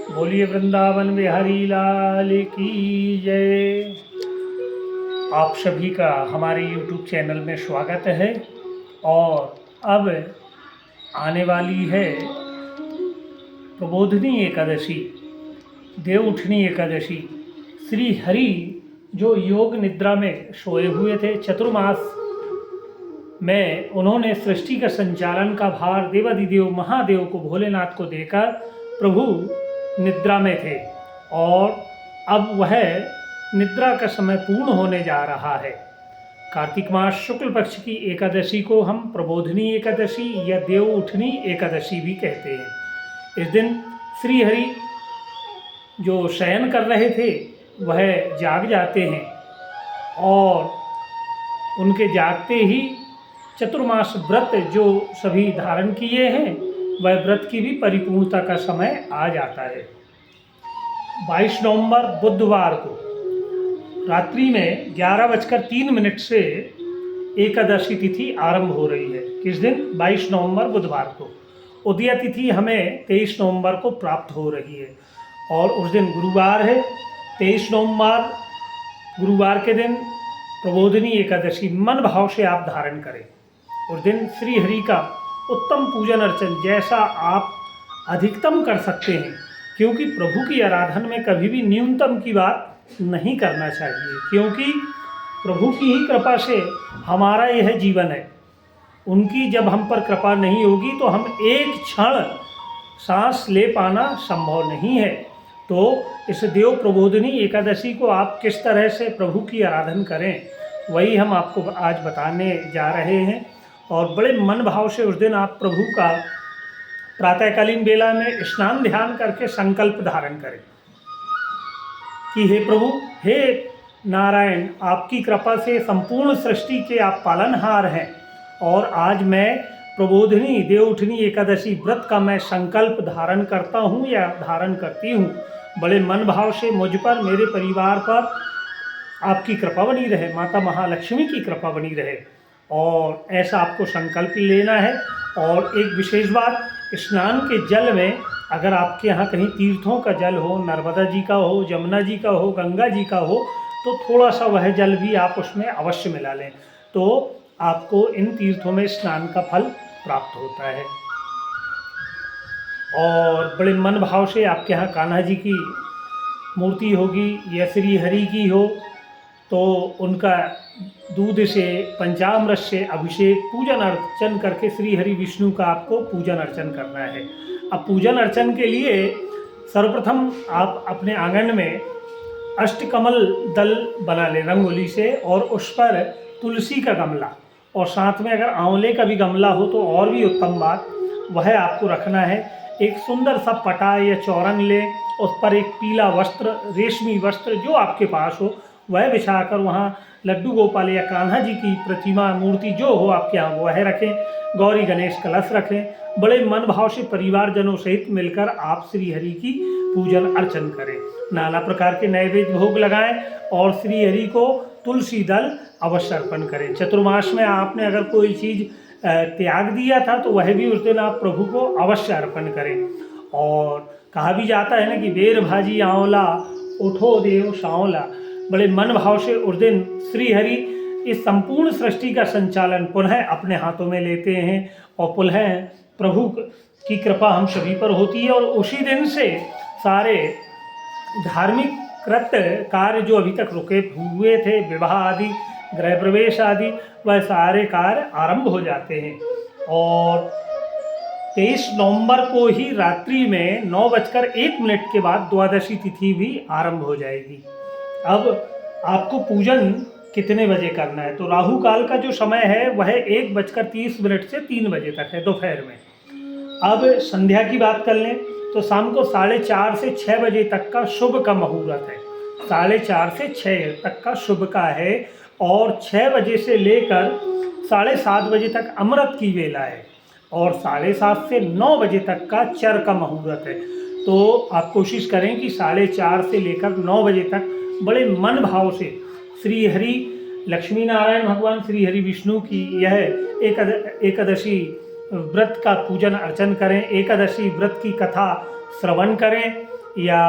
बोलिए वृंदावन बिहारी लाल की जय। आप सभी का हमारे YouTube चैनल में स्वागत है। और अब आने वाली है प्रबोधिनी एकादशी, देवउठनी एकादशी। श्री हरि जो योग निद्रा में सोए हुए थे, चतुर्मास में उन्होंने सृष्टि का संचालन का भार देवादिदेव महादेव को, भोलेनाथ को देकर प्रभु निद्रा में थे। और अब वह निद्रा का समय पूर्ण होने जा रहा है। कार्तिक मास शुक्ल पक्ष की एकादशी को हम प्रबोधिनी एकादशी या देवउठनी एकादशी भी कहते हैं। इस दिन श्री हरि जो शयन कर रहे थे वह जाग जाते हैं और उनके जागते ही चतुर्मास व्रत जो सभी धारण किए हैं वह व्रत की भी परिपूर्णता का समय आ जाता है। 22 नवंबर बुधवार को रात्रि में 11:03 से एकादशी तिथि आरंभ हो रही है। किस दिन? 22 नवंबर बुधवार को। उदया तिथि हमें 23 नवंबर को प्राप्त हो रही है और उस दिन गुरुवार है। 23 नवंबर गुरुवार के दिन प्रबोधिनी एकादशी मन भाव से आप धारण करें। उस दिन श्री हरि का उत्तम पूजन अर्चन जैसा आप अधिकतम कर सकते हैं, क्योंकि प्रभु की आराधना में कभी भी न्यूनतम की बात नहीं करना चाहिए, क्योंकि प्रभु की ही कृपा से हमारा यह जीवन है। उनकी जब हम पर कृपा नहीं होगी तो हम एक क्षण सांस ले पाना संभव नहीं है। तो इस देव प्रबोधिनी एकादशी को आप किस तरह से प्रभु की आराधना करें वही हम आपको आज बताने जा रहे हैं। और बड़े मन भाव से उस दिन आप प्रभु का प्रातःकालीन बेला में स्नान ध्यान करके संकल्प धारण करें कि हे प्रभु, हे नारायण, आपकी कृपा से संपूर्ण सृष्टि के आप पालनहार हैं और आज मैं प्रबोधिनी देवउठनी एकादशी व्रत का मैं संकल्प धारण करता हूँ या धारण करती हूँ। बड़े मन भाव से मुझ पर, मेरे परिवार पर आपकी कृपा बनी रहे, माता महालक्ष्मी की कृपा बनी रहे, और ऐसा आपको संकल्प लेना है। और एक विशेष बात, स्नान के जल में अगर आपके यहाँ कहीं तीर्थों का जल हो, नर्मदा जी का हो, जमुना जी का हो, गंगा जी का हो, तो थोड़ा सा वह जल भी आप उसमें अवश्य मिला लें, तो आपको इन तीर्थों में स्नान का फल प्राप्त होता है। और बड़े मन भाव से आपके यहाँ कान्हा जी की मूर्ति होगी या श्री हरि की हो तो उनका दूध से, पंचामृत से अभिषेक, पूजन अर्चन करके श्री हरि विष्णु का आपको पूजन अर्चन करना है। अब पूजन अर्चन के लिए सर्वप्रथम आप अपने आंगन में अष्टकमल दल बना लें रंगोली से, और उस पर तुलसी का गमला, और साथ में अगर आंवले का भी गमला हो तो और भी उत्तम बात, वह आपको रखना है। एक सुंदर सा पटा या चौरंग लें, उस पर एक पीला वस्त्र, रेशमी वस्त्र जो आपके पास हो वह बिछाकर वहाँ लड्डू गोपाल या कान्हा जी की प्रतिमा, मूर्ति जो हो आपके यहाँ वह रखें। गौरी गणेश कलश रखें। बड़े मन भाव से परिवारजनों सहित मिलकर आप श्री हरि की पूजन अर्चन करें। नाना प्रकार के नैवेद्य भोग लगाएं और श्री हरि को तुलसी दल अवश्य अर्पण करें। चतुर्मास में आपने अगर कोई चीज़ त्याग दिया था तो वह भी उस दिन आप प्रभु को अवश्य अर्पण करें। और कहा भी जाता है ना कि बेर भाजी आंवला उठो देव सांवला। बड़े मन भाव से उस दिन श्री हरि इस संपूर्ण सृष्टि का संचालन पुनः अपने हाथों में लेते हैं और पुनः प्रभु की कृपा हम सभी पर होती है। और उसी दिन से सारे धार्मिक कृत्य कार्य जो अभी तक रुके हुए थे, विवाह आदि, गृह प्रवेश आदि, वह सारे कार्य आरंभ हो जाते हैं। और 23 नवंबर को ही रात्रि में 9:01 के बाद द्वादशी तिथि भी आरंभ हो जाएगी। अब आपको पूजन कितने बजे करना है? तो राहु काल का जो समय है वह 1:30 से 3 बजे तक है दोपहर में। अब संध्या की बात कर लें तो शाम को 4:30 से 6 बजे तक का शुभ का मुहूर्त है। 4:30 से 6 तक का शुभ का है और 6 बजे से लेकर 7:30 बजे तक अमृत की वेला है और 7:30 से 9 बजे तक का चर का मुहूर्त है। तो आप कोशिश करें कि 4:30 से लेकर 9 बजे तक बड़े मन भाव से श्री हरि लक्ष्मी नारायण भगवान श्री हरि विष्णु की यह एकादशी व्रत का पूजन अर्चन करें। एकादशी व्रत की कथा श्रवण करें। या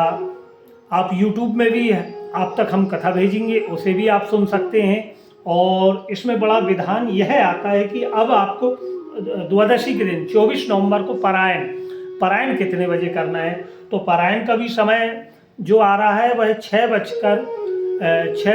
आप YouTube में भी आप तक हम कथा भेजेंगे, उसे भी आप सुन सकते हैं। और इसमें बड़ा विधान यह आता है कि अब आपको द्वादशी के दिन 24 नवंबर को पारायण कितने बजे करना है। तो पारायण का भी समय जो आ रहा है वह 6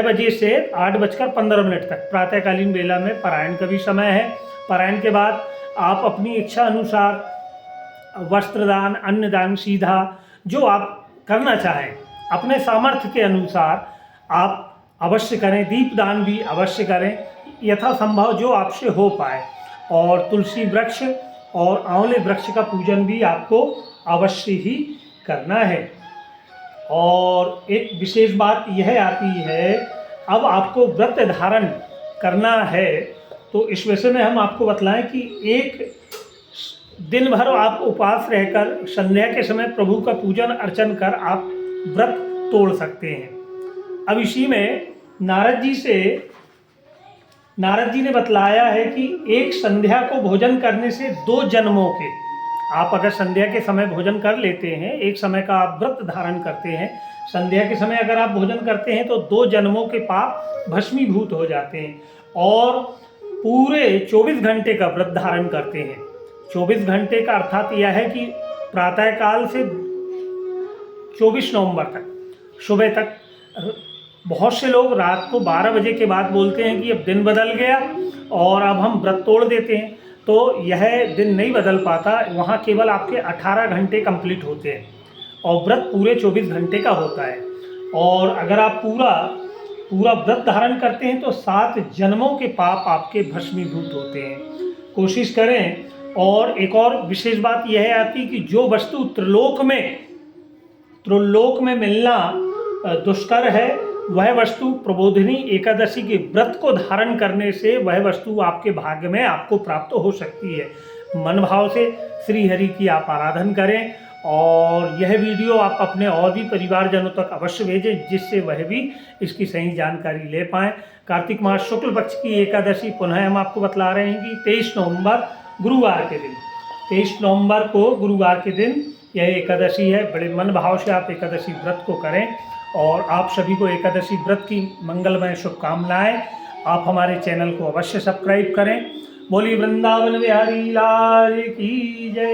बजे से 8:15 तक प्रातःकालीन बेला में पारायण का भी समय है। पारायण के बाद आप अपनी इच्छा अनुसार वस्त्रदान, अन्नदान, सीधा जो आप करना चाहें अपने सामर्थ्य के अनुसार आप अवश्य करें। दीपदान भी अवश्य करें, यथासंभव जो आपसे हो पाए। और तुलसी वृक्ष और आंवले वृक्ष का पूजन भी आपको अवश्य ही करना है। और एक विशेष बात यह आती है, अब आपको व्रत धारण करना है तो इस विषय में हम आपको बतलाएं कि एक दिन भर आप उपवास रहकर संध्या के समय प्रभु का पूजन अर्चन कर आप व्रत तोड़ सकते हैं। अब इसी में नारद जी ने बतलाया है कि एक संध्या को भोजन करने से 2 जन्मों के, आप अगर संध्या के समय भोजन कर लेते हैं, एक समय का आप व्रत धारण करते हैं, संध्या के समय अगर आप भोजन करते हैं तो 2 जन्मों के पाप भस्मीभूत हो जाते हैं। और पूरे 24 घंटे का व्रत धारण करते हैं। 24 घंटे का अर्थात यह है कि प्रातःकाल से 24 नवंबर तक सुबह तक। बहुत से लोग रात को 12 बजे के बाद बोलते हैं कि अब दिन बदल गया और अब हम व्रत तोड़ देते हैं, तो यह दिन नहीं बदल पाता। वहाँ केवल आपके 18 घंटे कंप्लीट होते हैं और व्रत पूरे 24 घंटे का होता है। और अगर आप पूरा व्रत धारण करते हैं तो 7 जन्मों के पाप आपके भस्मीभूत होते हैं। कोशिश करें। और एक और विशेष बात यह आती है कि जो वस्तु त्रिलोक में मिलना दुष्कर है, वह वस्तु प्रबोधिनी एकादशी के व्रत को धारण करने से वह वस्तु आपके भाग्य में आपको प्राप्त हो सकती है। मन भाव से श्री हरि की आप आराधना करें और यह वीडियो आप अपने और भी परिवारजनों तक अवश्य भेजें, जिससे वह भी इसकी सही जानकारी ले पाएँ। कार्तिक मास शुक्ल पक्ष की एकादशी पुनः हम आपको बतला रहे हैं कि 23 नवंबर गुरुवार के दिन, 23 नवंबर को गुरुवार के दिन यह एकादशी है। बड़े मन भाव से आप एकादशी व्रत को करें और आप सभी को एकादशी व्रत की मंगलमय शुभकामनाएं। आप हमारे चैनल को अवश्य सब्सक्राइब करें। बोलिए वृंदावन बिहारी लाल की जय।